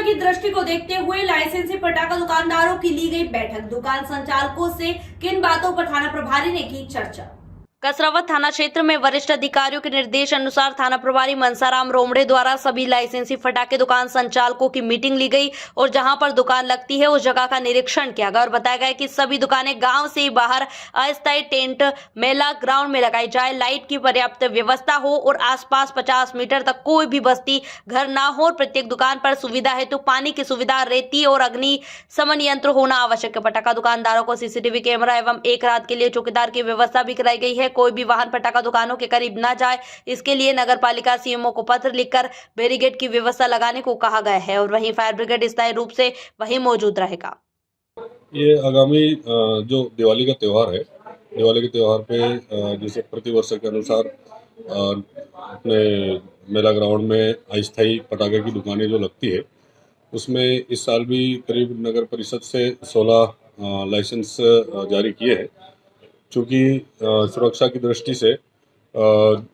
की दृष्टि को देखते हुए लाइसेंसी पटाखा दुकानदारों की ली गई बैठक। दुकान संचालकों से किन बातों पर थाना प्रभारी ने की चर्चा। कसरावत थाना क्षेत्र में वरिष्ठ अधिकारियों के निर्देश अनुसार थाना प्रभारी मनसाराम रोमड़े द्वारा सभी लाइसेंसी फटाके दुकान संचालकों की मीटिंग ली गई और जहां पर दुकान लगती है उस जगह का निरीक्षण किया गया और बताया गया कि सभी दुकानें गांव से बाहर अस्थायी टेंट मेला ग्राउंड में लगाई जाए, लाइट की पर्याप्त व्यवस्था हो और आसपास 50 मीटर तक कोई भी बस्ती घर ना हो और प्रत्येक दुकान पर सुविधा है तो पानी की सुविधा, रेती और अग्नि शमन यंत्र होना आवश्यक है। पटाखा दुकानदारों को सीसीटीवी कैमरा एवं एक रात के लिए चौकीदार की व्यवस्था भी कराई गई है। कोई भी वाहन पटाखा दुकानों के करीब न जाए, इसके लिए नगर पालिका सीएमओ को पत्र लिखकर बैरिकेड की व्यवस्था लगाने को कहा गया है और वहीं फायर ब्रिगेड स्थायी रूप से वहीं मौजूद रहेगा। ये आगामी जो दिवाली का त्यौहार है, दिवाली के त्यौहार पे जैसे प्रतिवर्ष के अनुसार अपने मेला ग्राउंड में अस्थायी पटाखे की दुकानें जो लगती है, उसमें इस साल भी करीब नगर परिषद से 16 लाइसेंस जारी किए हैं। चूँकि सुरक्षा की दृष्टि से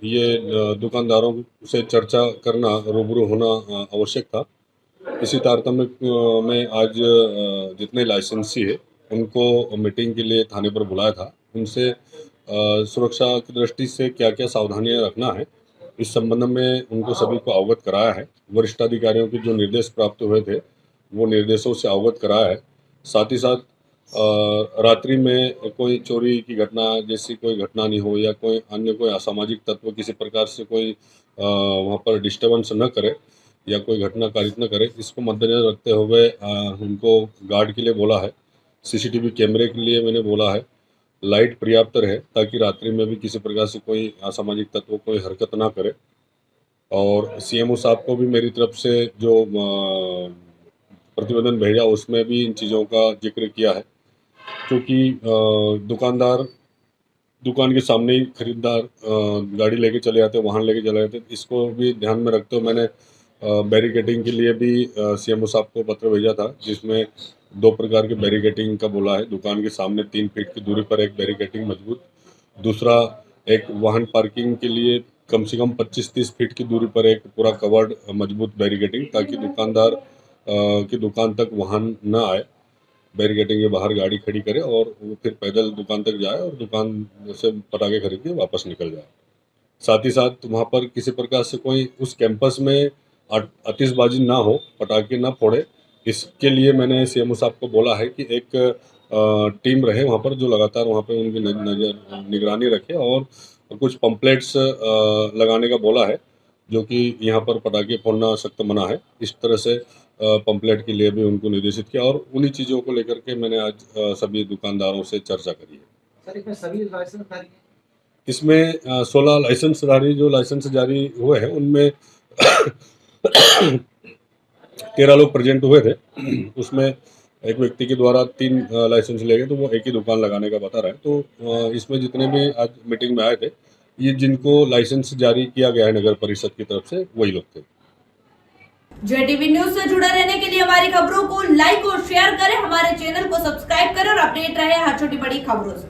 ये दुकानदारों से चर्चा करना, रूबरू होना आवश्यक था। इसी तारतम्य में आज जितने लाइसेंसी है उनको मीटिंग के लिए थाने पर बुलाया था। उनसे सुरक्षा की दृष्टि से क्या क्या सावधानियां रखना है इस संबंध में उनको सभी को अवगत कराया है। वरिष्ठ अधिकारियों के जो निर्देश प्राप्त हुए थे वो निर्देशों से अवगत कराया है। साथ ही साथ रात्रि में कोई चोरी की घटना जैसी कोई घटना नहीं हो या कोई अन्य कोई असामाजिक तत्व किसी प्रकार से कोई वहाँ पर डिस्टर्बेंस न करे या कोई घटना कारित न करे, इसको मद्देनजर रखते हुए उनको गार्ड के लिए बोला है। सीसीटीवी कैमरे के लिए मैंने बोला है। लाइट पर्याप्त रहे ताकि रात्रि में भी किसी प्रकार से कोई असामाजिक तत्व कोई हरकत ना करे। और सीएमओ साहब को भी मेरी तरफ से जो प्रतिवेदन भेजा उसमें भी इन चीज़ों का जिक्र किया है। क्योंकि दुकानदार दुकान के सामने ही खरीदार गाड़ी लेके चले जाते, वाहन लेके चले जाते, इसको भी ध्यान में रखते हुए मैंने बैरिकेडिंग के लिए भी सीएमओ साहब को पत्र भेजा था, जिसमें 2 प्रकार के बैरिकेडिंग का बोला है। दुकान के सामने 3 फीट की दूरी पर एक बैरिकेडिंग मजबूत, दूसरा एक वाहन पार्किंग के लिए कम से कम 25-30 फीट की दूरी पर एक पूरा कवर्ड मजबूत बैरिकेडिंग, ताकि दुकानदार की दुकान तक वाहन न आए, बैरिकेडिंग के बाहर गाड़ी खड़ी करे और वो फिर पैदल दुकान तक जाए और दुकान से पटाखे खरीद के वापस निकल जाए। साथ ही साथ वहाँ पर किसी प्रकार से कोई उस कैंपस में आतिशबाजी ना हो, पटाखे ना फोड़े, इसके लिए मैंने सीएमओ साहब को बोला है कि एक टीम रहे वहाँ पर जो लगातार वहाँ पे उनकी निगरानी रखे और कुछ पंपलेट्स लगाने का बोला है, जो कि यहाँ पर पटाखे फोड़ना सख्त मना है। इस तरह से पंपलेट के लिए भी उनको निर्देशित किया और उन्हीं चीज़ों को लेकर के मैंने आज सभी दुकानदारों से चर्चा करी है। सर, इसमें सभी लाइसेंस जारी हैं? इसमें 16 लाइसेंसधारी जो लाइसेंस जारी हुए हैं उनमें 13 लोग प्रेजेंट हुए थे। उसमें एक व्यक्ति के द्वारा 3 लाइसेंस ले गए, तो वो एक ही दुकान लगाने का बता रहा है। तो इसमें जितने भी आज मीटिंग में आए थे, ये जिनको लाइसेंस जारी किया गया है नगर परिषद की तरफ से, वही लोग थे। JTV न्यूज से जुड़े रहने के लिए हमारी खबरों को लाइक और शेयर करें, हमारे चैनल को सब्सक्राइब करें और अपडेट रहे हर छोटी बड़ी खबरों से।